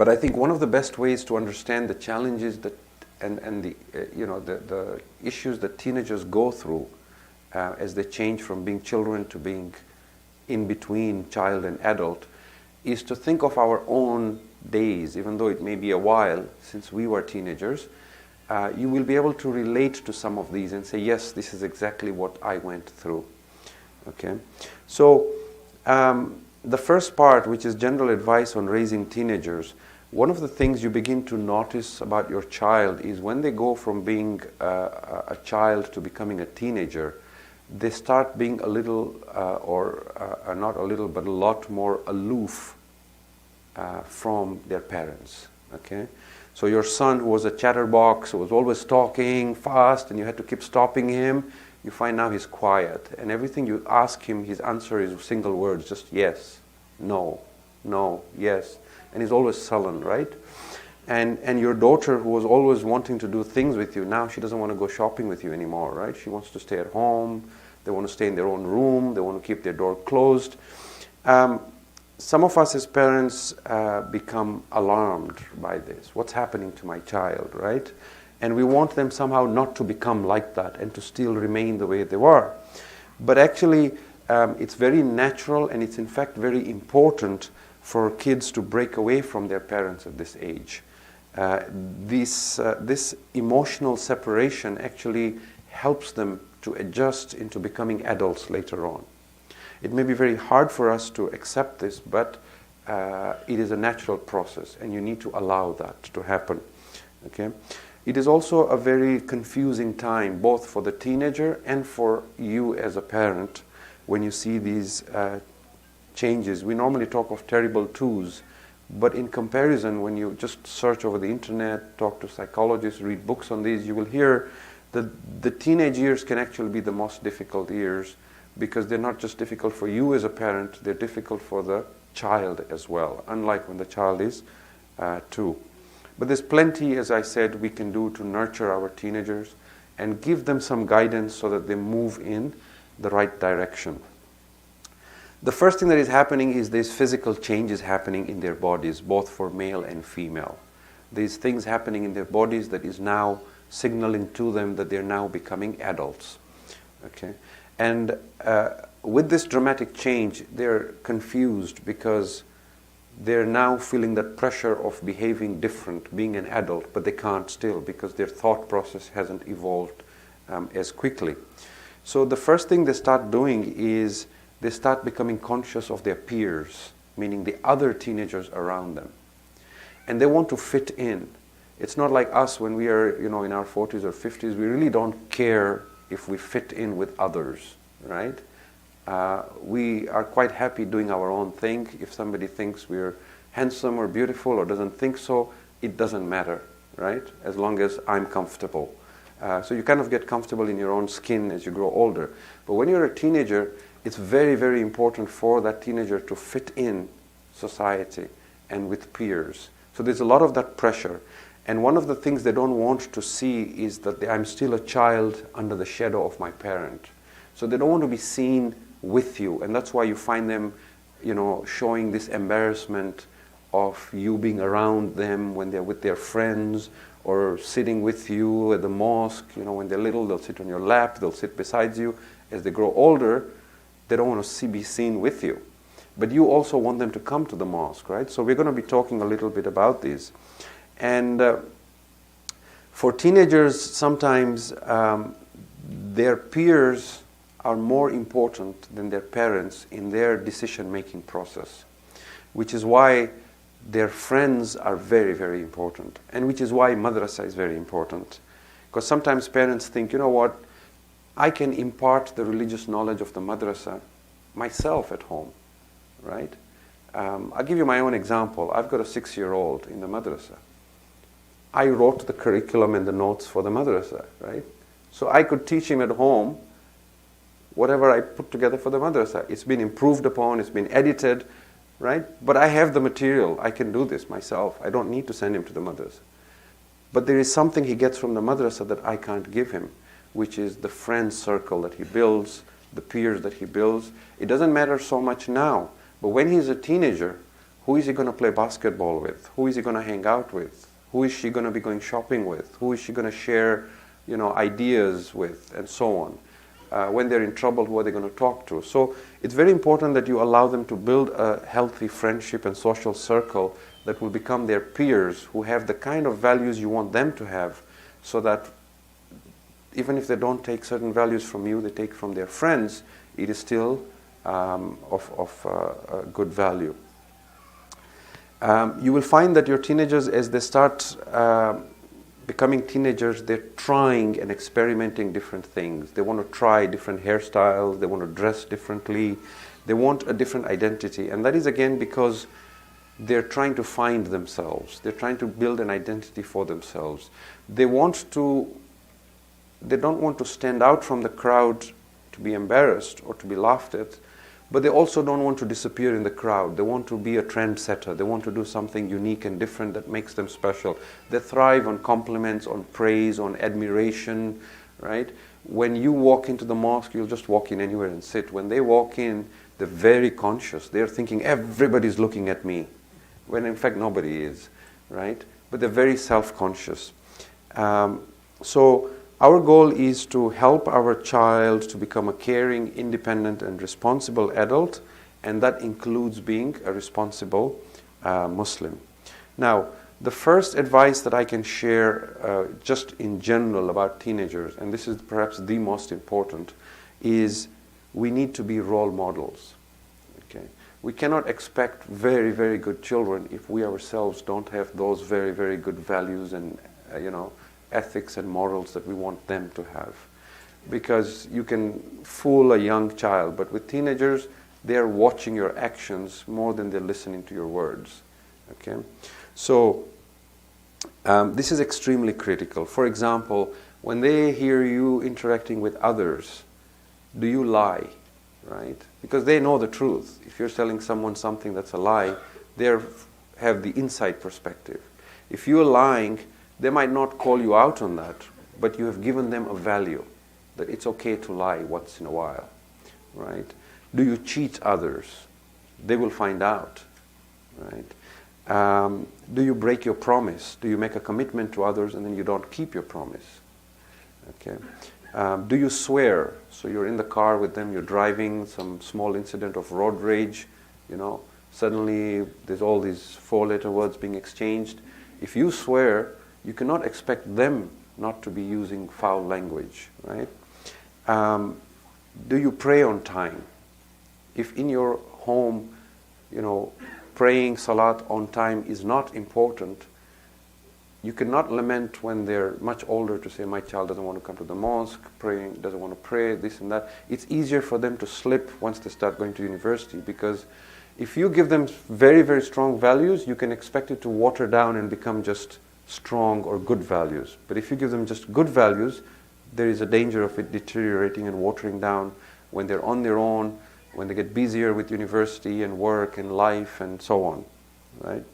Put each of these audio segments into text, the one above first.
But I think one of the best ways to understand the challenges that and the the issues that teenagers go through as they change from being children to being in between child and adult is to think of our own days, even though it may be a while since we were teenagers. You will be able to relate to some of these and say, yes, this is exactly what I went through. Okay, so the first part, which is general advice on raising teenagers, one of the things you begin to notice about your child is when they go from being a child to becoming a teenager, they start being a little, not a little, but a lot more aloof from their parents. Okay, so your son, who was a chatterbox, who was always talking fast, and you had to keep stopping him, you find now he's quiet, and everything you ask him, his answer is single words, just yes, no, yes. And he's always sullen, right? And your daughter, who was always wanting to do things with you, now she doesn't want to go shopping with you anymore, right? She wants to stay at home. They want to stay in their own room. They want to keep their door closed. Some of us as parents become alarmed by this. What's happening to my child, right? And we want them somehow not to become like that and to still remain the way they were. But actually, it's very natural, and it's in fact very important for kids to break away from their parents at this age. This emotional separation actually helps them to adjust into becoming adults later on. It may be very hard for us to accept this, but it is a natural process, and you need to allow that to happen. Okay? It is also a very confusing time, both for the teenager and for you as a parent, when you see these changes. We normally talk of terrible twos, but in comparison, when you just search over the internet, talk to psychologists, read books on these, you will hear that the teenage years can actually be the most difficult years, because they're not just difficult for you as a parent, they're difficult for the child as well, unlike when the child is 2. But there's plenty, as I said, we can do to nurture our teenagers and give them some guidance so that they move in the right direction. The first thing that is happening is there's physical changes happening in their bodies, both for male and female. There's things happening in their bodies that is now signaling to them that they're now becoming adults. Okay? And with this dramatic change, they're confused because they're now feeling that pressure of behaving different, being an adult, but they can't still because their thought process hasn't evolved as quickly. So the first thing they start doing is they start becoming conscious of their peers, meaning the other teenagers around them. And they want to fit in. It's not like us when we are, in our 40s or 50s, we really don't care if we fit in with others, right? We are quite happy doing our own thing. If somebody thinks we're handsome or beautiful or doesn't think so, it doesn't matter, right? As long as I'm comfortable. So you kind of get comfortable in your own skin as you grow older. But when you're a teenager, it's very, very important for that teenager to fit in society and with peers. So there's a lot of that pressure. And one of the things they don't want to see is that I'm still a child under the shadow of my parent. So they don't want to be seen with you. And that's why you find them, showing this embarrassment of you being around them when they're with their friends, or sitting with you at the mosque. When they're little, they'll sit on your lap, they'll sit beside you. As they grow older, they don't want to be seen with you. But you also want them to come to the mosque, right? So we're going to be talking a little bit about this. And for teenagers, sometimes their peers are more important than their parents in their decision-making process, which is why their friends are very, very important, and which is why madrasa is very important. Because sometimes parents think, I can impart the religious knowledge of the madrasa myself at home, right? I'll give you my own example. I've got a 6-year-old in the madrasa. I wrote the curriculum and the notes for the madrasa, right? So I could teach him at home whatever I put together for the madrasa. It's been improved upon, it's been edited, right? But I have the material. I can do this myself. I don't need to send him to the madrasa. But there is something he gets from the madrasa that I can't give him, which is the friend circle that he builds, the peers that he builds. It doesn't matter so much now, but when he's a teenager, Who is he going to play basketball with? Who is he going to hang out with? Who is she going to be going shopping with? Who is she going to share, ideas with, and so on? When they're in trouble, who are they going to talk to? So it's very important that you allow them to build a healthy friendship and social circle that will become their peers, who have the kind of values you want them to have, so that even if they don't take certain values from you, they take from their friends, it is still of good value. You will find that your teenagers, as they start becoming teenagers, they're trying and experimenting different things. They want to try different hairstyles, they want to dress differently, they want a different identity. And that is again because they're trying to find themselves. They're trying to build an identity for themselves. They don't want to stand out from the crowd to be embarrassed or to be laughed at, but they also don't want to disappear in the crowd. They want to be a trendsetter. They want to do something unique and different that makes them special. They thrive on compliments, on praise, on admiration, right? When you walk into the mosque, you'll just walk in anywhere and sit. When they walk in, they're very conscious. They're thinking, everybody's looking at me, when in fact nobody is, right? But they're very self-conscious. So our goal is to help our child to become a caring, independent, and responsible adult, and that includes being a responsible Muslim. Now, the first advice that I can share just in general about teenagers, and this is perhaps the most important, is we need to be role models. Okay? We cannot expect very, very good children if we ourselves don't have those very, very good values and, ethics and morals that we want them to have. Because you can fool a young child, but with teenagers, they're watching your actions more than they're listening to your words. Okay? So, this is extremely critical. For example, when they hear you interacting with others, do you lie? Right? Because they know the truth. If you're telling someone something that's a lie, they have the inside perspective. If you're lying, they might not call you out on that, but you have given them a value, that it's okay to lie once in a while, right? Do you cheat others? They will find out, right? Do you break your promise? Do you make a commitment to others and then you don't keep your promise? Okay. Do you swear? So you're in the car with them, you're driving, some small incident of road rage, suddenly there's all these 4-letter words being exchanged. If you swear, you cannot expect them not to be using foul language, right? Do you pray on time? If in your home, praying salat on time is not important, you cannot lament when they're much older to say, my child doesn't want to come to the mosque, doesn't want to pray, this and that. It's easier for them to slip once they start going to university, because if you give them very, very strong values, you can expect it to water down and become just strong or good values. But if you give them just good values, there is a danger of it deteriorating and watering down when they're on their own, when they get busier with university and work and life and so on, right?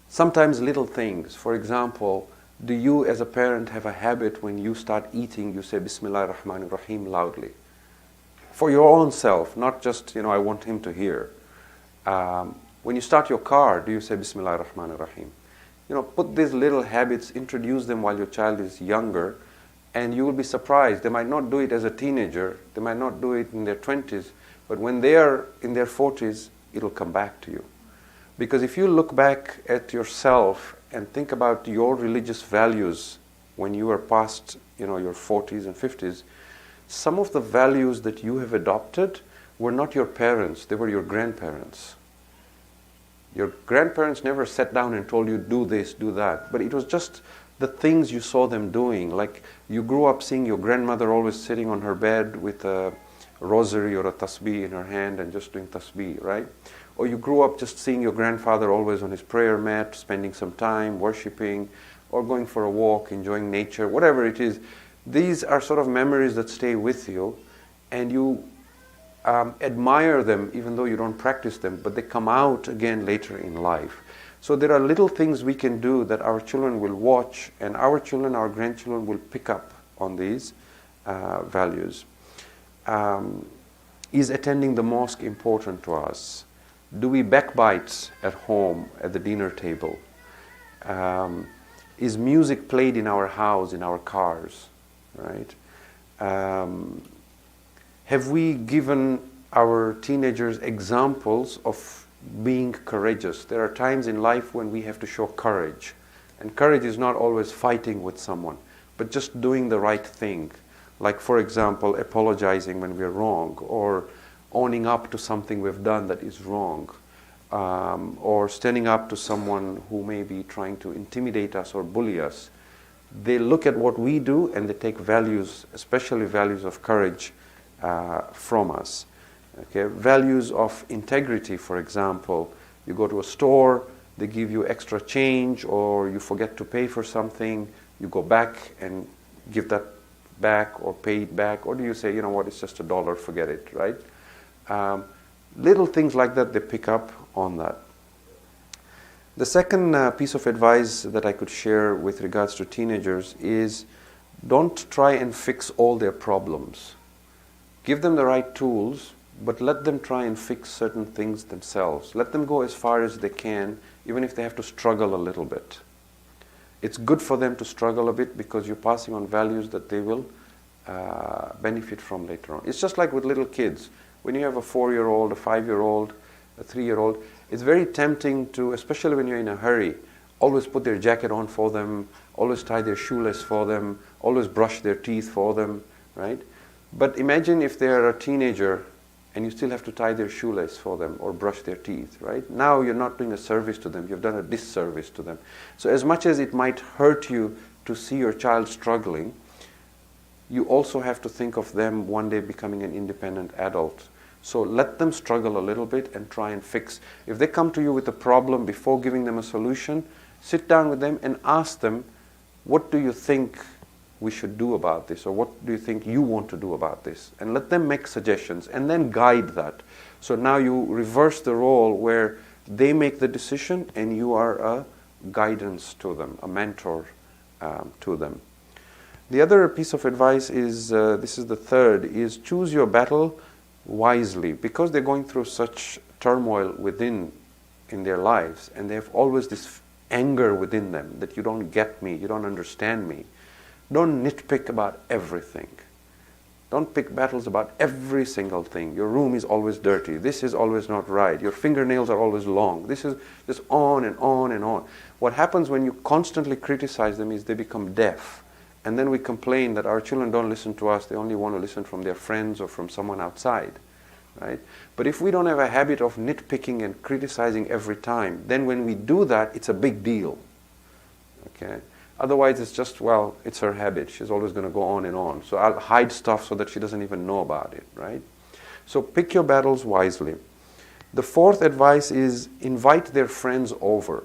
Sometimes little things. For example, do you as a parent have a habit when you start eating, you say Bismillah ar-Rahman ar-Rahim loudly? For your own self, not just, I want him to hear. When you start your car, do you say Bismillah ar-Rahman ar-Rahim? Put these little habits, introduce them while your child is younger, and you will be surprised. They might not do it as a teenager, they might not do it in their 20s, but when they are in their 40s, it'll come back to you. Because if you look back at yourself and think about your religious values when you are past, your 40s and 50s, some of the values that you have adopted were not your parents, they were your grandparents. Your grandparents never sat down and told you, do this, do that. But it was just the things you saw them doing. Like you grew up seeing your grandmother always sitting on her bed with a rosary or a tasbih in her hand and just doing tasbih, right? Or you grew up just seeing your grandfather always on his prayer mat, spending some time worshipping, or going for a walk, enjoying nature, whatever it is. These are sort of memories that stay with you, and you admire them even though you don't practice them, but they come out again later in life. So there are little things we can do that our children will watch, and our children, our grandchildren will pick up on these values. Is attending the mosque important to us? Do we backbite at home at the dinner table? Is music played in our house, in our cars, right? Have we given our teenagers examples of being courageous? There are times in life when we have to show courage. And courage is not always fighting with someone, but just doing the right thing. Like, for example, apologizing when we're wrong, or owning up to something we've done that is wrong, or standing up to someone who may be trying to intimidate us or bully us. They look at what we do and they take values, especially values of courage, from us. Okay? Values of integrity, for example. You go to a store, they give you extra change, or you forget to pay for something, you go back and give that back or pay it back, or do you say, you know what, it's just $1, forget it, right? Little things like that, they pick up on that. The second piece of advice that I could share with regards to teenagers is don't try and fix all their problems. Give them the right tools, but let them try and fix certain things themselves. Let them go as far as they can, even if they have to struggle a little bit. It's good for them to struggle a bit because you're passing on values that they will benefit from later on. It's just like with little kids. When you have a 4-year-old, a 5-year-old, a 3-year-old, it's very tempting to, especially when you're in a hurry, always put their jacket on for them, always tie their shoelace for them, always brush their teeth for them, right? But imagine if they're a teenager and you still have to tie their shoelace for them or brush their teeth, right? Now you're not doing a service to them, you've done a disservice to them. So as much as it might hurt you to see your child struggling, you also have to think of them one day becoming an independent adult. So let them struggle a little bit and try and fix. If they come to you with a problem, before giving them a solution, sit down with them and ask them, what do you think we should do about this, or what do you think you want to do about this? And let them make suggestions and then guide that. So now you reverse the role where they make the decision and you are a guidance to them, a mentor to them. The other piece of advice is, this is the third, is choose your battle wisely. Because they're going through such turmoil within in their lives, and they have always this anger within them that you don't get me, you don't understand me. Don't nitpick about everything. Don't pick battles about every single thing. Your room is always dirty. This is always not right. Your fingernails are always long. This is just on and on and on. What happens when you constantly criticize them is they become deaf. And then we complain that our children don't listen to us. They only want to listen from their friends or from someone outside. Right? But if we don't have a habit of nitpicking and criticizing every time, then when we do that, it's a big deal. Okay? Otherwise, it's just, well, it's her habit. She's always going to go on and on. So I'll hide stuff so that she doesn't even know about it, right? So pick your battles wisely. The fourth advice is invite their friends over.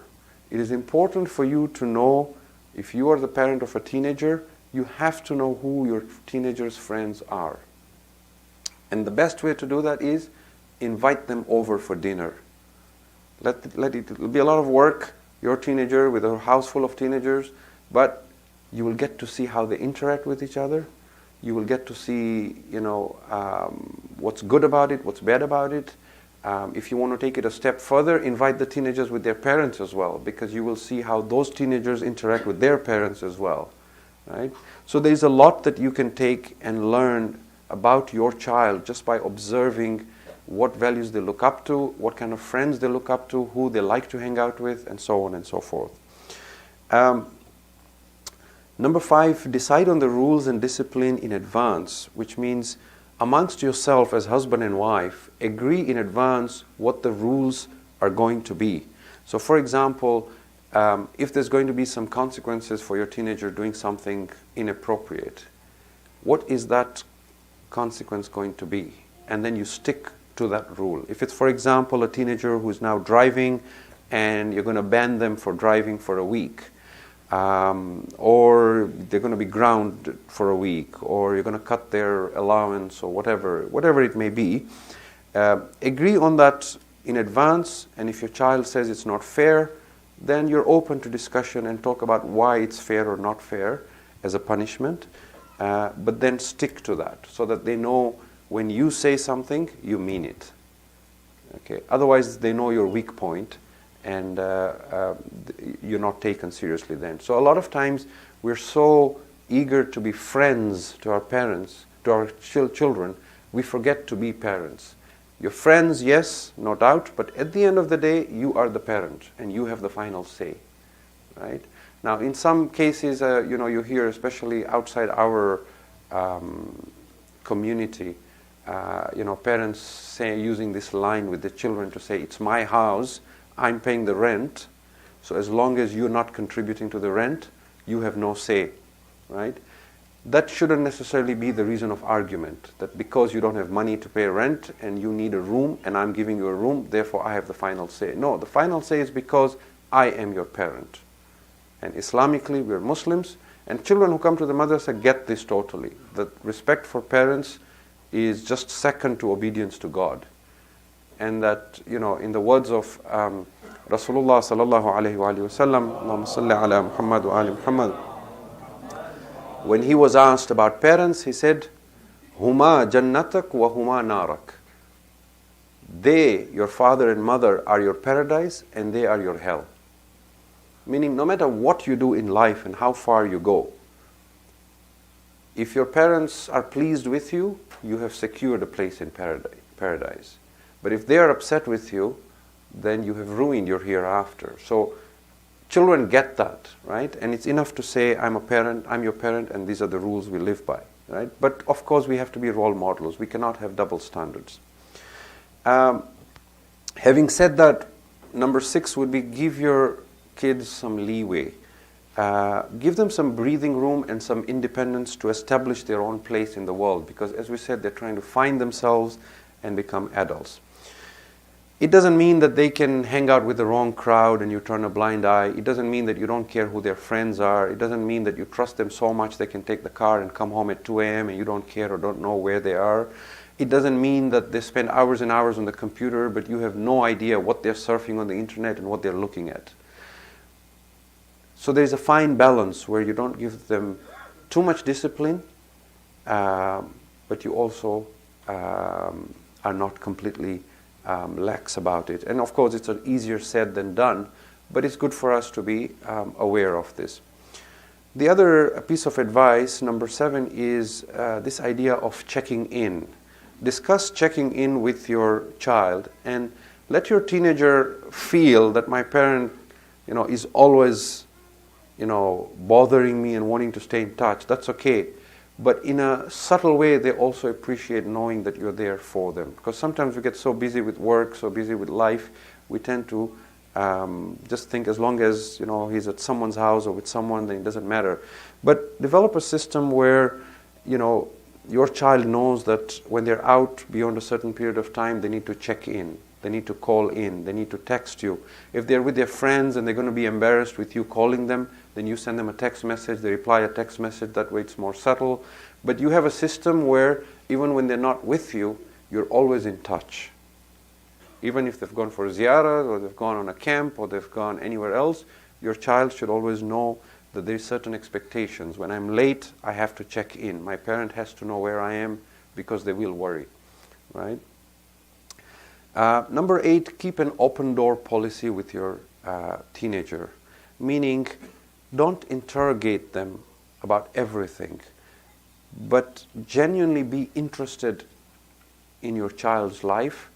It is important for you to know, if you are the parent of a teenager, you have to know who your teenager's friends are. And the best way to do that is invite them over for dinner. It'll be a lot of work, your teenager with a house full of teenagers, but you will get to see how they interact with each other. You will get to see, what's good about it, what's bad about it. If you want to take it a step further, invite the teenagers with their parents as well, because you will see how those teenagers interact with their parents as well. Right? So there's a lot that you can take and learn about your child just by observing what values they look up to, what kind of friends they look up to, who they like to hang out with, and so on and so forth. Number 5, decide on the rules and discipline in advance, which means amongst yourself as husband and wife, agree in advance what the rules are going to be. So for example, if there's going to be some consequences for your teenager doing something inappropriate, what is that consequence going to be? And then you stick to that rule. If it's, for example, a teenager who's now driving and you're going to ban them for driving for a week, or they're going to be grounded for a week, or you're going to cut their allowance, or whatever it may be, agree on that in advance. And if your child says it's not fair, then you're open to discussion and talk about why it's fair or not fair as a punishment, but then stick to that so that they know when you say something, you mean it. Okay. Otherwise, they know your weak point, and you're not taken seriously then. So a lot of times, we're so eager to be friends to our parents, to our children, we forget to be parents. Your friends, yes, no doubt, but at the end of the day, you are the parent, and you have the final say, right? Now, in some cases, you hear, especially outside our community, parents say, using this line with the children to say, it's my house, I'm paying the rent, so as long as you're not contributing to the rent, you have no say, right? That shouldn't necessarily be the reason of argument, that because you don't have money to pay rent and you need a room and I'm giving you a room, therefore I have the final say. No, the final say is because I am your parent. And Islamically, we're Muslims, and children who come to the madrasa get this totally. That respect for parents is just second to obedience to God. And that, in the words of Rasulullah sallallahu alayhi wa sallam, Allahumma salli ala Muhammad wa ali Muhammad, when he was asked about parents, he said, Huma jannatak wa huma narak. They, your father and mother, are your paradise and they are your hell. Meaning, no matter what you do in life and how far you go, if your parents are pleased with you, you have secured a place in paradise. But if they are upset with you, then you have ruined your hereafter. So children get that, right? And it's enough to say, I'm your parent, and these are the rules we live by, right? But of course, we have to be role models. We cannot have double standards. Having said that, number 6 would be give your kids some leeway. Give them some breathing room and some independence to establish their own place in the world, because as we said, they're trying to find themselves and become adults. It doesn't mean that they can hang out with the wrong crowd and you turn a blind eye. It doesn't mean that you don't care who their friends are. It doesn't mean that you trust them so much they can take the car and come home at 2 a.m. and you don't care or don't know where they are. It doesn't mean that they spend hours and hours on the computer, but you have no idea what they're surfing on the internet and what they're looking at. So there's a fine balance where you don't give them too much discipline, but you also are not completely lax about it. And of course, it's easier said than done, but it's good for us to be aware of this. The other piece of advice, number 7, is this idea of checking in. Discuss checking in with your child and let your teenager feel that my parent, is always, bothering me and wanting to stay in touch. That's okay. But in a subtle way, they also appreciate knowing that you're there for them. Because sometimes we get so busy with work, so busy with life, we tend to just think as long as he's at someone's house or with someone, then it doesn't matter. But develop a system where your child knows that when they're out beyond a certain period of time, they need to check in. They need to call in. They need to text you. If they're with their friends and they're going to be embarrassed with you calling them, then you send them a text message. They reply a text message. That way it's more subtle. But you have a system where even when they're not with you, you're always in touch. Even if they've gone for a ziyarah or they've gone on a camp or they've gone anywhere else, your child should always know that there's certain expectations. When I'm late, I have to check in. My parent has to know where I am because they will worry, right? Number 8, keep an open door policy with your teenager, meaning don't interrogate them about everything, but genuinely be interested in your child's life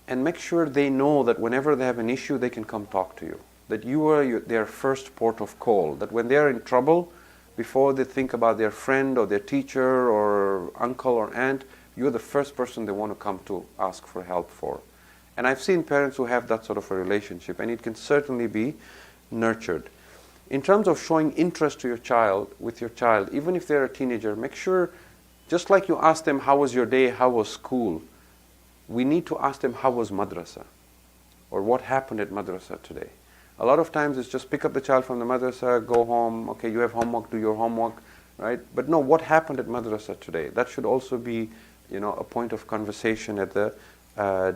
and make sure they know that whenever they have an issue, they can come talk to you, that you are their first port of call, that when they're in trouble, before they think about their friend or their teacher or uncle or aunt, you're the first person they want to come to ask for help for. And I've seen parents who have that sort of a relationship, and it can certainly be nurtured. In terms of showing interest to your child, with your child, even if they're a teenager, make sure, just like you ask them, how was your day, how was school, we need to ask them, how was madrasa? Or what happened at madrasa today? A lot of times it's just pick up the child from the madrasa, go home, okay, you have homework, do your homework, right? But no, what happened at madrasa today? That should also be, a point of conversation at the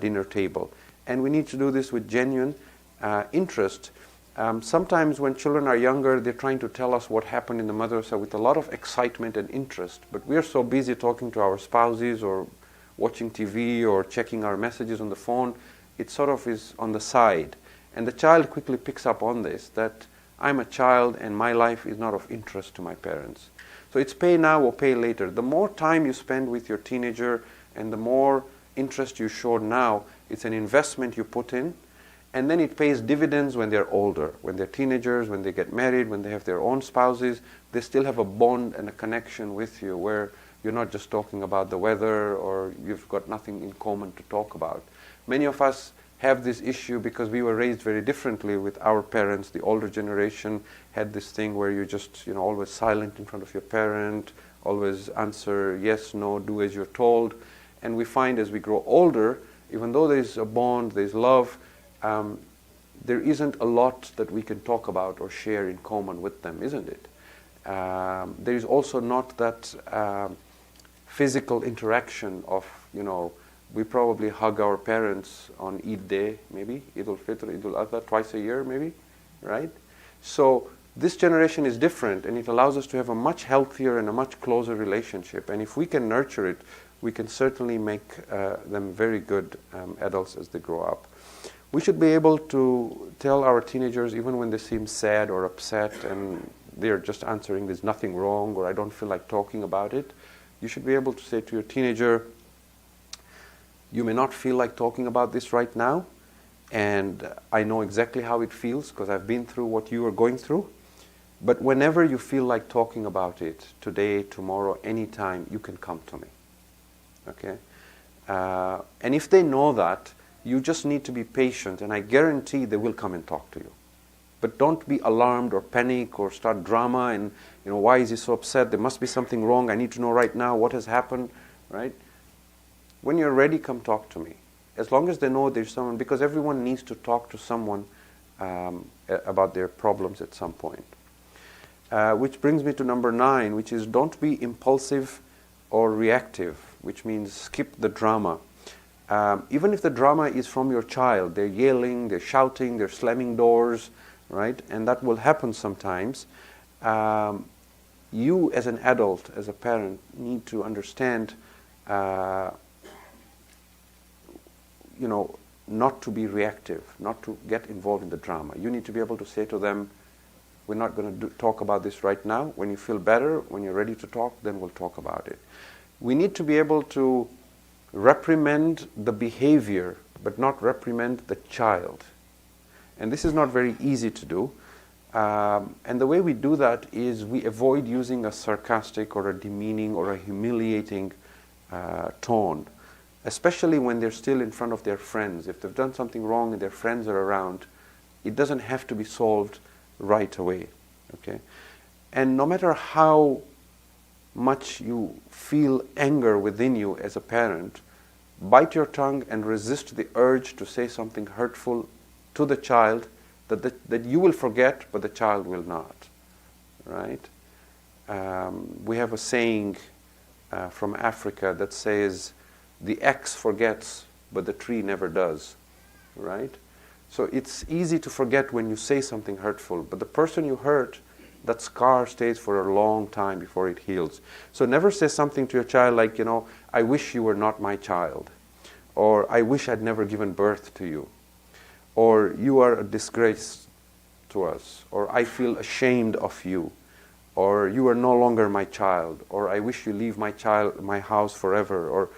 dinner table. And we need to do this with genuine interest. Sometimes when children are younger, they're trying to tell us what happened in the madrasa with a lot of excitement and interest, but we're so busy talking to our spouses or watching TV or checking our messages on the phone, it sort of is on the side. And the child quickly picks up on this, that I'm a child and my life is not of interest to my parents. So it's pay now or pay later. The more time you spend with your teenager and the more interest you show now, it's an investment you put in, and then it pays dividends when they're older. When they're teenagers, when they get married, when they have their own spouses, they still have a bond and a connection with you where you're not just talking about the weather or you've got nothing in common to talk about. Many of us have this issue because we were raised very differently with our parents. The older generation had this thing where you just, always silent in front of your parent, always answer yes, no, do as you're told. And we find as we grow older, even though there's a bond, there's love, there isn't a lot that we can talk about or share in common with them, isn't it? There is also not that physical interaction of, we probably hug our parents on Eid Day, maybe, Eid al-Fitr, Eid al-Adha, twice a year, maybe, right? So this generation is different, and it allows us to have a much healthier and a much closer relationship. And if we can nurture it, we can certainly make them very good adults as they grow up. We should be able to tell our teenagers, even when they seem sad or upset and they're just answering there's nothing wrong or I don't feel like talking about it, you should be able to say to your teenager, you may not feel like talking about this right now, and I know exactly how it feels because I've been through what you are going through, but whenever you feel like talking about it, today, tomorrow, anytime, you can come to me. Okay? And if they know that, you just need to be patient, and I guarantee they will come and talk to you. But don't be alarmed or panic or start drama and, why is he so upset? There must be something wrong. I need to know right now what has happened, right? When you're ready, come talk to me. As long as they know there's someone, because everyone needs to talk to someone about their problems at some point. Which brings me to number 9, which is don't be impulsive or reactive, which means skip the drama. Even if the drama is from your child, they're yelling, they're shouting, they're slamming doors, right? And that will happen sometimes. You as an adult, as a parent, need to understand, not to be reactive, not to get involved in the drama. You need to be able to say to them, we're not going to talk about this right now. When you feel better, when you're ready to talk, then we'll talk about it. We need to be able to reprimand the behavior, but not reprimand the child. And this is not very easy to do. And the way we do that is we avoid using a sarcastic or a demeaning or a humiliating tone, especially when they're still in front of their friends. If they've done something wrong and their friends are around, it doesn't have to be solved right away. Okay? And no matter how much you feel anger within you as a parent, bite your tongue and resist the urge to say something hurtful to the child that you will forget, but the child will not. Right? We have a saying from Africa that says, the axe forgets, but the tree never does. Right? So it's easy to forget when you say something hurtful, but the person you hurt, that scar stays for a long time before it heals. So never say something to your child like, I wish you were not my child, or I wish I'd never given birth to you, or you are a disgrace to us, or I feel ashamed of you, or you are no longer my child, or I wish you leave my house forever, or,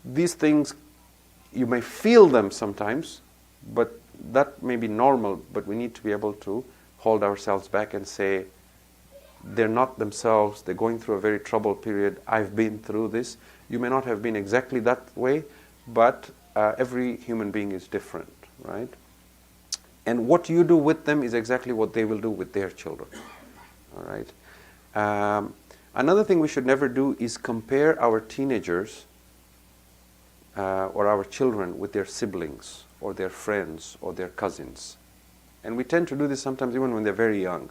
these things, you may feel them sometimes, but that may be normal, but we need to be able to hold ourselves back and say, they're not themselves, they're going through a very troubled period, I've been through this. You may not have been exactly that way, but every human being is different, right? And what you do with them is exactly what they will do with their children, all right? Another thing we should never do is compare our teenagers or our children with their siblings or their friends or their cousins. And we tend to do this sometimes even when they're very young.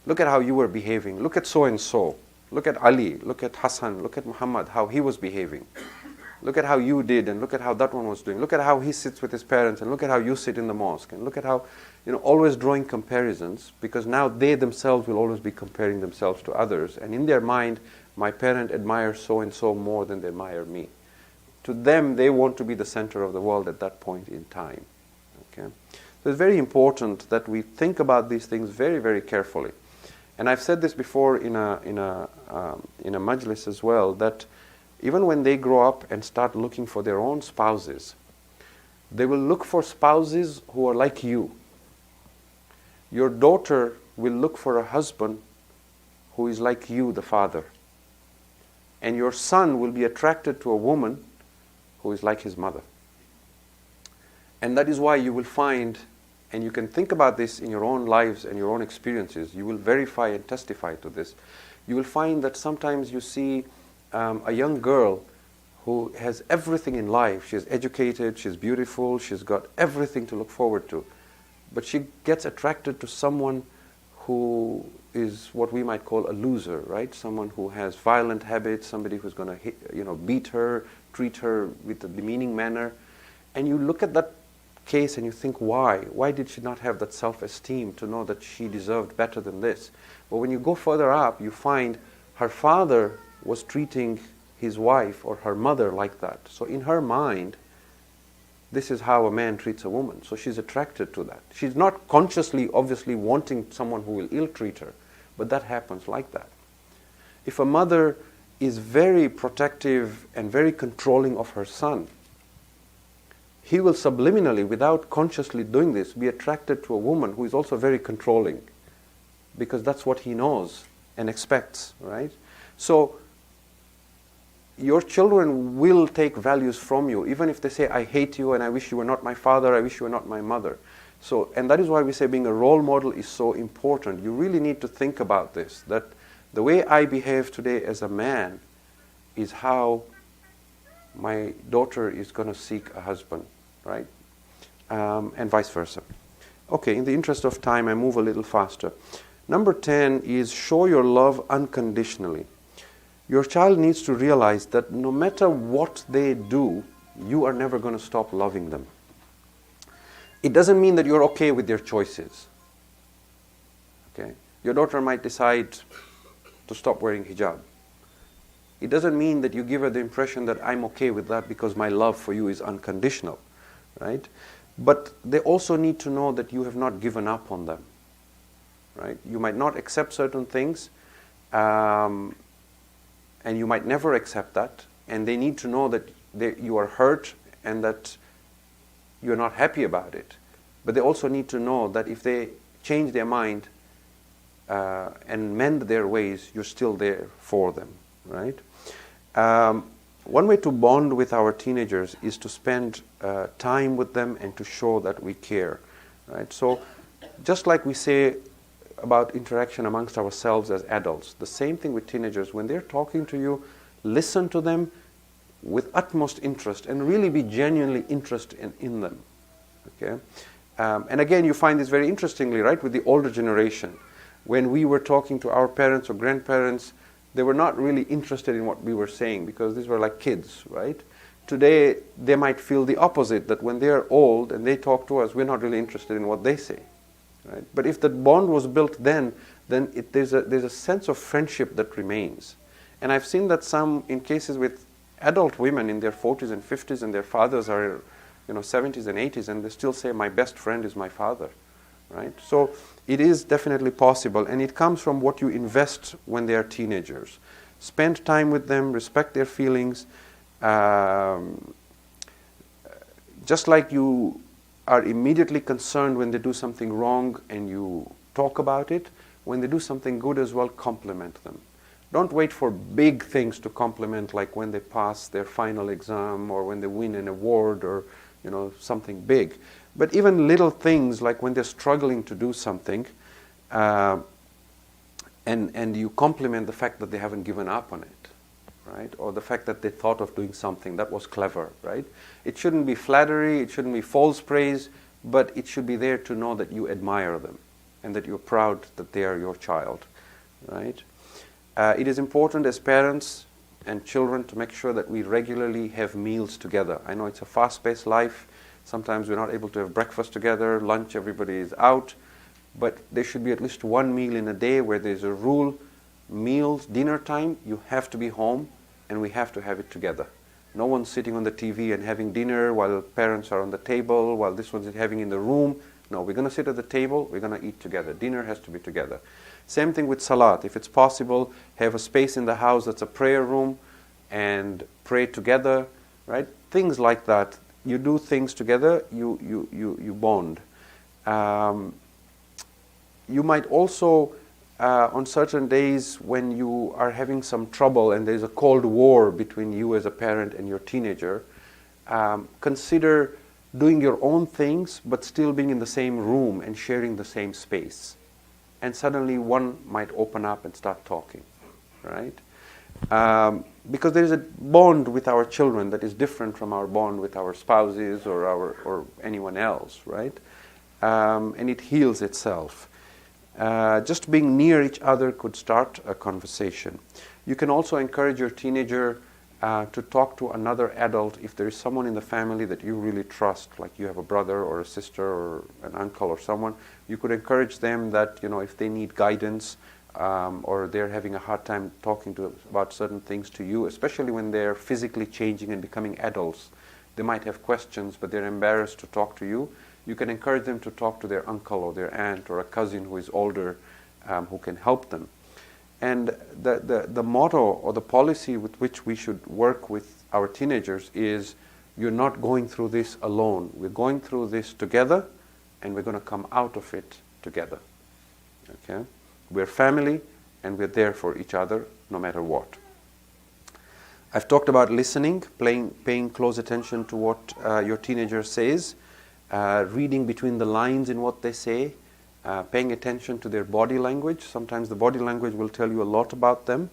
Look at how you were behaving. Look at so-and-so. Look at Ali. Look at Hassan. Look at Muhammad, how he was behaving. Look at how you did, and look at how that one was doing. Look at how he sits with his parents, and look at how you sit in the mosque. And look at how, always drawing comparisons, because now they themselves will always be comparing themselves to others. And in their mind, my parent admires so-and-so more than they admire me. To them, they want to be the center of the world at that point in time. Okay? So it's very important that we think about these things very, very carefully. And I've said this before in a majlis as well, that even when they grow up and start looking for their own spouses, they will look for spouses who are like you. Your daughter will look for a husband who is like you, the father. And your son will be attracted to a woman who is like his mother. And that is why you will find, and you can think about this in your own lives and your own experiences, you will verify and testify to this. You will find that sometimes you see a young girl who has everything in life. She's educated, she's beautiful, she's got everything to look forward to. But she gets attracted to someone who is what we might call a loser, right? Someone who has violent habits, somebody who's going to beat her, treat her with a demeaning manner. And you look at that case and you think, why? Why did she not have that self-esteem to know that she deserved better than this? But when you go further up, you find her father was treating his wife or her mother like that. So in her mind, this is how a man treats a woman. So she's attracted to that. She's not consciously, obviously, wanting someone who will ill-treat her, but that happens like that. If a mother is very protective and very controlling of her son, he will subliminally, without consciously doing this, be attracted to a woman who is also very controlling, because that's what he knows and expects, right? So your children will take values from you, even if they say, I hate you and I wish you were not my father, I wish you were not my mother. So, and that is why we say being a role model is so important. You really need to think about this, that the way I behave today as a man is how my daughter is going to seek a husband, right? And vice versa. Okay, in the interest of time, I move a little faster. Number 10 is show your love unconditionally. Your child needs to realize that no matter what they do, you are never going to stop loving them. It doesn't mean that you're okay with their choices. Okay? Your daughter might decide to stop wearing hijab. It doesn't mean that you give her the impression that I'm okay with that because my love for you is unconditional, right? But they also need to know that you have not given up on them, right? You might not accept certain things, and you might never accept that, and they need to know that you are hurt and that you're not happy about it. But they also need to know that if they change their mind and mend their ways, you're still there for them, right? One way to bond with our teenagers is to spend time with them and to show that we care, right? So just like we say about interaction amongst ourselves as adults, the same thing with teenagers. When they're talking to you, listen to them with utmost interest and really be genuinely interested in them. Okay? And again, you find this very interestingly, right, with the older generation. When we were talking to our parents or grandparents, they were not really interested in what we were saying because these were like kids, right? Today, they might feel the opposite, that when they're old and they talk to us, we're not really interested in what they say. Right? But if that bond was built then there's a sense of friendship that remains. And I've seen that some in cases with adult women in their 40s and 50s, and their fathers are 70s and 80s, and they still say, my best friend is my father. Right? So it is definitely possible, and it comes from what you invest when they are teenagers. Spend time with them, respect their feelings. Just like you are immediately concerned when they do something wrong and you talk about it, when they do something good as well, compliment them. Don't wait for big things to compliment, like when they pass their final exam or when they win an award or something big. But even little things like when they're struggling to do something, and you compliment the fact that they haven't given up on it, right? Or the fact that they thought of doing something that was clever, right? It shouldn't be flattery, it shouldn't be false praise, but it should be there to know that you admire them and that you're proud that they are your child, right? It is important as parents and children to make sure that we regularly have meals together. I know it's a fast-paced life. Sometimes we're not able to have breakfast together, lunch, everybody is out. But there should be at least one meal in a day where there's a rule meals, dinner time, you have to be home and we have to have it together. No one's sitting on the TV and having dinner while parents are on the table, while this one's having in the room. No, we're going to sit at the table, we're going to eat together. Dinner has to be together. Same thing with salat. If it's possible, have a space in the house that's a prayer room and pray together, right? Things like that. You do things together, you bond. You might also, on certain days when you are having some trouble and there's a cold war between you as a parent and your teenager, consider doing your own things but still being in the same room and sharing the same space. And suddenly one might open up and start talking, right? Because there is a bond with our children that is different from our bond with our spouses or anyone else, right? And it heals itself. Just being near each other could start a conversation. You can also encourage your teenager to talk to another adult if there is someone in the family that you really trust, like you have a brother or a sister or an uncle or someone. You could encourage them that, if they need guidance or they're having a hard time talking about certain things to you, especially when they're physically changing and becoming adults. They might have questions, but they're embarrassed to talk to you. You can encourage them to talk to their uncle or their aunt or a cousin who is older who can help them. And the motto or the policy with which we should work with our teenagers is, you're not going through this alone. We're going through this together and we're going to come out of it together. Okay? We're family and we're there for each other no matter what. I've talked about listening, paying close attention to what your teenager says, reading between the lines in what they say, paying attention to their body language. Sometimes the body language will tell you a lot about them.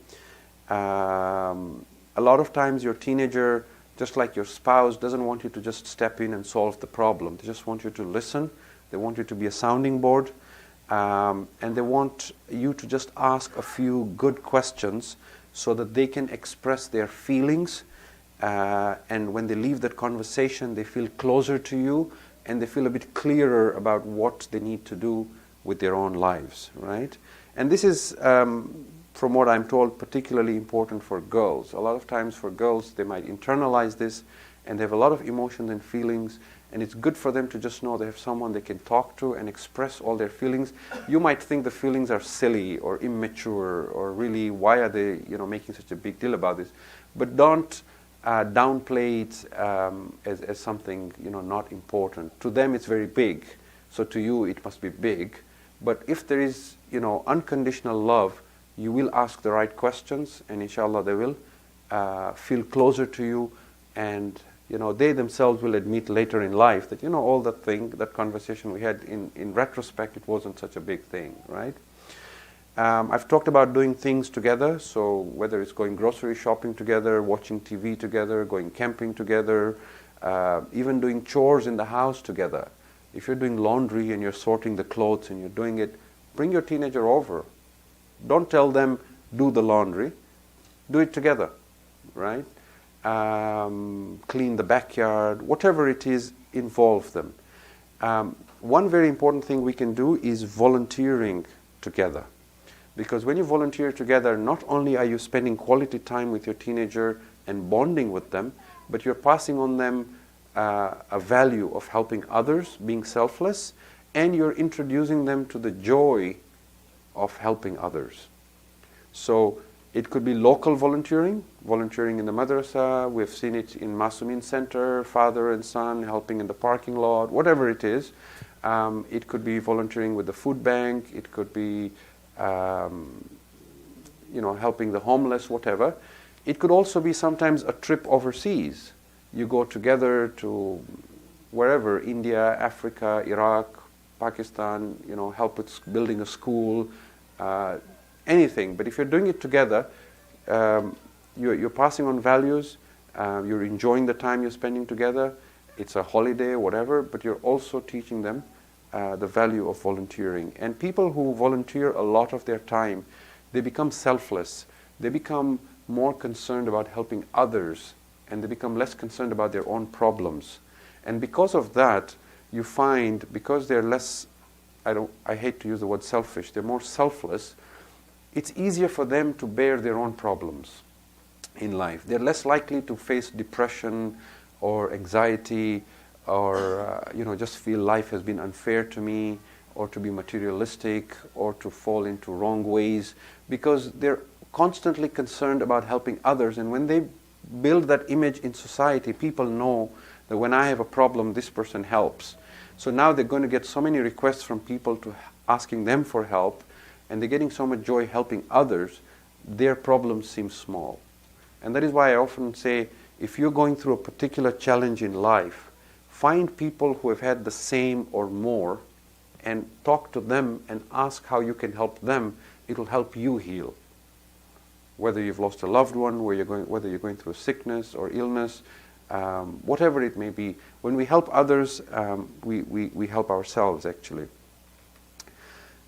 A lot of times your teenager, just like your spouse, doesn't want you to just step in and solve the problem. They just want you to listen. They want you to be a sounding board. And they want you to just ask a few good questions so that they can express their feelings. And when they leave that conversation, they feel closer to you and they feel a bit clearer about what they need to do with their own lives, right? And this is, from what I'm told, particularly important for girls. A lot of times for girls, they might internalize this and they have a lot of emotions and feelings, and it's good for them to just know they have someone they can talk to and express all their feelings. You might think the feelings are silly or immature or really, why are they making such a big deal about this? But don't downplay it as something not important. To them it's very big, so to you it must be big. But if there is unconditional love, you will ask the right questions, and inshallah they will feel closer to you, and they themselves will admit later in life that all that conversation we had, in retrospect it wasn't such a big thing, right? I've talked about doing things together, so whether it's going grocery shopping together, watching TV together, going camping together, even doing chores in the house together. If you're doing laundry and you're sorting the clothes and you're doing it, bring your teenager over. Don't tell them, do the laundry. Do it together, right? Clean the backyard, whatever it is, involve them. One very important thing we can do is volunteering together. Because when you volunteer together, not only are you spending quality time with your teenager and bonding with them, but you're passing on them a value of helping others, being selfless, and you're introducing them to the joy of helping others. So it could be local volunteering in the madrasa. We've seen it in Masumin Center, father and son helping in the parking lot, whatever it is. It could be volunteering with the food bank. It could be helping the homeless, whatever. It could also be sometimes a trip overseas. You go together to wherever, India, Africa, Iraq, Pakistan, help with building a school, anything. But if you're doing it together, you're passing on values, you're enjoying the time you're spending together. It's a holiday, whatever, but you're also teaching them the value of volunteering. And people who volunteer a lot of their time, they become selfless. They become more concerned about helping others, and they become less concerned about their own problems. And because of that, you find, because they're less, I hate to use the word selfish, they're more selfless, it's easier for them to bear their own problems in life. They're less likely to face depression or anxiety or just feel life has been unfair to me, or to be materialistic, or to fall into wrong ways, because they're constantly concerned about helping others. And when they build that image in society, people know that when I have a problem, this person helps. So now they're going to get so many requests from people to asking them for help, and they're getting so much joy helping others, their problems seem small. And that is why I often say, if you're going through a particular challenge in life, find people who have had the same or more, and talk to them and ask how you can help them. It will help you heal. Whether you've lost a loved one, whether you're going through a sickness or illness, whatever it may be, when we help others, we help ourselves actually.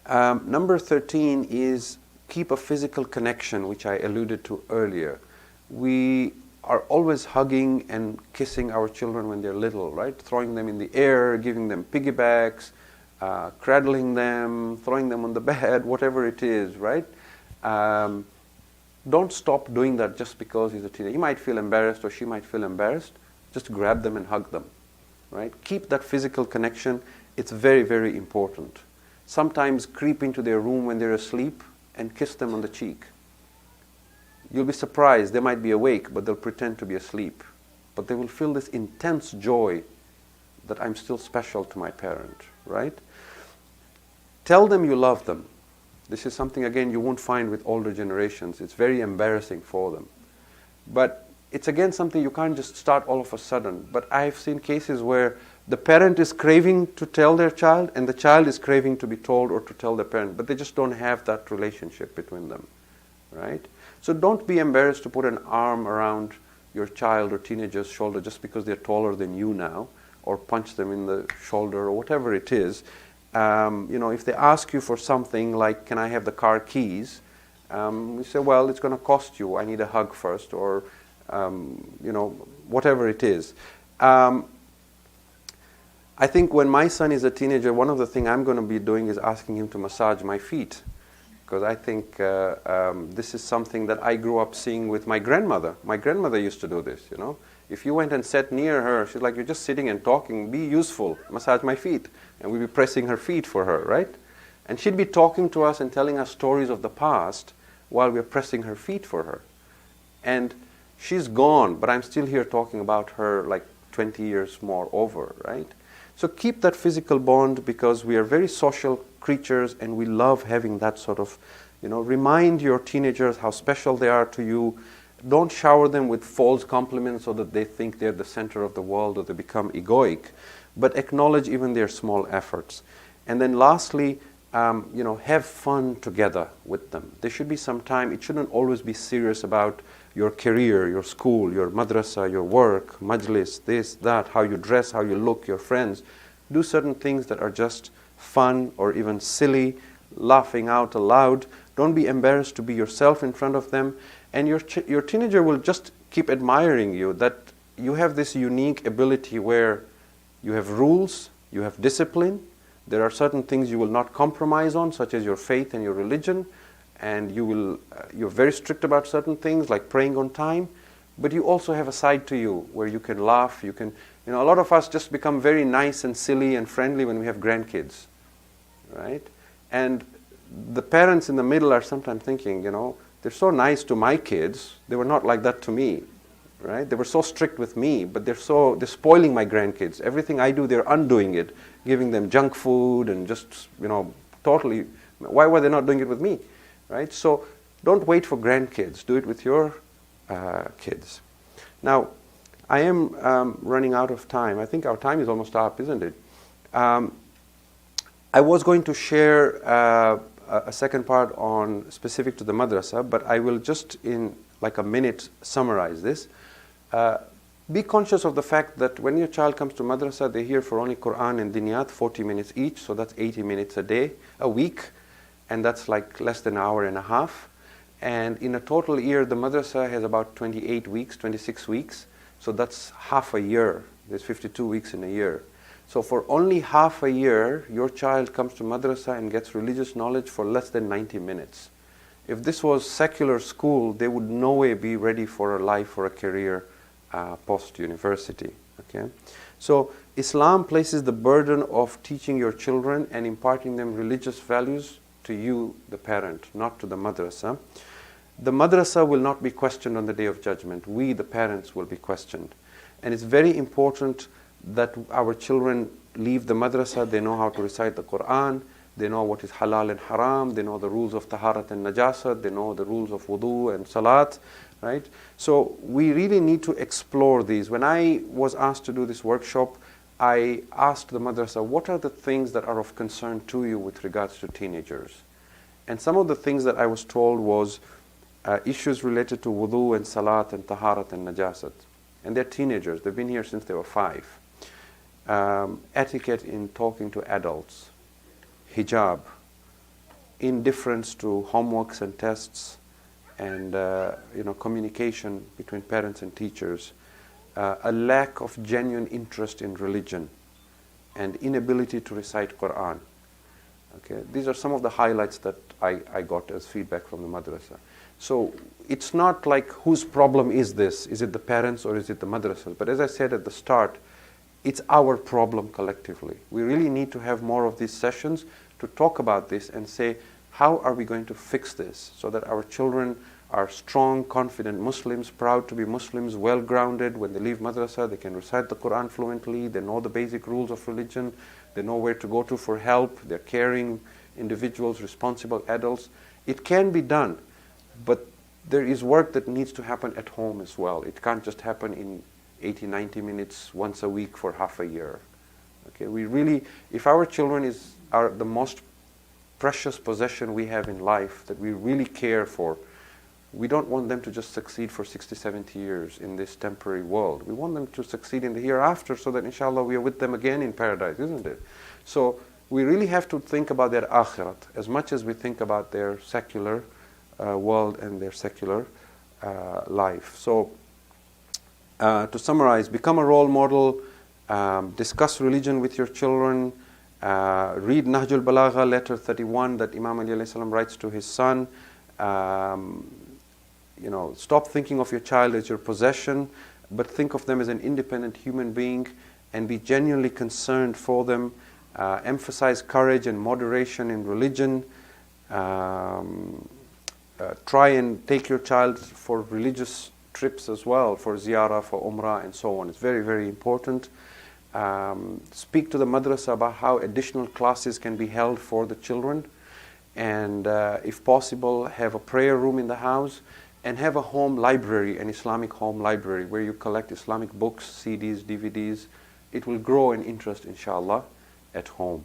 Number 13 is keep a physical connection, which I alluded to earlier. We are always hugging and kissing our children when they're little, right? Throwing them in the air, giving them piggybacks, cradling them, throwing them on the bed, whatever it is, right? Don't stop doing that just because he's a teenager. He might feel embarrassed or she might feel embarrassed. Just grab them and hug them, right? Keep that physical connection. It's very, very important. Sometimes creep into their room when they're asleep and kiss them on the cheek. You'll be surprised. They might be awake, but they'll pretend to be asleep. But they will feel this intense joy that I'm still special to my parent, right? Tell them you love them. This is something, again, you won't find with older generations. It's very embarrassing for them. But it's, again, something you can't just start all of a sudden. But I've seen cases where the parent is craving to tell their child, and the child is craving to be told or to tell the parent, but they just don't have that relationship between them, right? So don't be embarrassed to put an arm around your child or teenager's shoulder just because they're taller than you now, or punch them in the shoulder or whatever it is. If they ask you for something like, can I have the car keys? You say, well, it's going to cost you. I need a hug first, or, whatever it is. I think when my son is a teenager, one of the things I'm going to be doing is asking him to massage my feet. Because I think this is something that I grew up seeing with my grandmother. My grandmother used to do this, If you went and sat near her, she's like, you're just sitting and talking, be useful, massage my feet. And we'd be pressing her feet for her, right? And she'd be talking to us and telling us stories of the past while we're pressing her feet for her. And she's gone, but I'm still here talking about her like 20 years more over, right? So keep that physical bond, because we are very social creatures and we love having that sort of, remind your teenagers how special they are to you. Don't shower them with false compliments so that they think they're the center of the world or they become egoic, but acknowledge even their small efforts. And then lastly, have fun together with them. There should be some time. It shouldn't always be serious about your career, your school, your madrasa, your work, majlis, this, that, how you dress, how you look, your friends. Do certain things that are just fun or even silly, laughing out aloud. Don't be embarrassed to be yourself in front of them. And your teenager will just keep admiring you, that you have this unique ability where you have rules, you have discipline. There are certain things you will not compromise on, such as your faith and your religion. And you're very strict about certain things, like praying on time. But you also have a side to you where you can laugh. You can, a lot of us just become very nice and silly and friendly when we have grandkids, right? And the parents in the middle are sometimes thinking, they're so nice to my kids. They were not like that to me, right? They were so strict with me, but they're spoiling my grandkids. Everything I do, they're undoing it, giving them junk food and just, totally. Why were they not doing it with me, right? So don't wait for grandkids. Do it with your kids. Now, I am running out of time. I think our time is almost up, isn't it? I was going to share a second part on specific to the madrasa, but I will just in like a minute summarize this. Be conscious of the fact that when your child comes to madrasa, they're here for only Quran and Diniyat, 40 minutes each, so that's 80 minutes a week, and that's like less than an hour and a half. And in a total year, the madrasa has about 28 weeks, 26 weeks, so that's half a year. There's 52 weeks in a year. So for only half a year, your child comes to madrasa and gets religious knowledge for less than 90 minutes. If this was secular school, they would no way be ready for a life or a career post-university. Okay? So Islam places the burden of teaching your children and imparting them religious values to you, the parent, not to the madrasa. The madrasa will not be questioned on the Day of Judgment. We, the parents, will be questioned. And it's very important that our children leave the madrasa, they know how to recite the Quran, they know what is halal and haram, they know the rules of taharat and najasat, they know the rules of wudu and salat, right? So we really need to explore these. When I was asked to do this workshop, I asked the madrasa, what are the things that are of concern to you with regards to teenagers? And some of the things that I was told was issues related to wudu and salat and taharat and najasat. And they're teenagers, they've been here since they were 5. Etiquette in talking to adults, hijab, indifference to homeworks and tests, and communication between parents and teachers, a lack of genuine interest in religion, and inability to recite Quran. Okay, these are some of the highlights that I got as feedback from the madrasa. So it's not like whose problem is this? Is it the parents or is it the madrasas? But as I said at the start, it's our problem collectively. We really need to have more of these sessions to talk about this and say, how are we going to fix this so that our children are strong, confident Muslims, proud to be Muslims, well-grounded. When they leave madrasa, they can recite the Quran fluently, they know the basic rules of religion, they know where to go to for help, they're caring individuals, responsible adults. It can be done, but there is work that needs to happen at home as well. It can't just happen in 80, 90 minutes once a week for half a year. Okay, we really, if our children are the most precious possession we have in life, that we really care for, we don't want them to just succeed for 60, 70 years in this temporary world. We want them to succeed in the hereafter so that inshallah we are with them again in paradise, isn't it? So we really have to think about their akhirat as much as we think about their secular world and their secular life. So to summarize, become a role model, discuss religion with your children, read Nahjul Balagha, letter 31 that Imam Ali alayhi salam writes to his son. Stop thinking of your child as your possession, but think of them as an independent human being and be genuinely concerned for them. Emphasize courage and moderation in religion. Try and take your child for religious trips as well, for ziyarah, for umrah, and so on. It's very, very important. Speak to the madrasa about how additional classes can be held for the children. And if possible, have a prayer room in the house and have a home library, an Islamic home library, where you collect Islamic books, CDs, DVDs. It will grow in interest, inshallah, at home.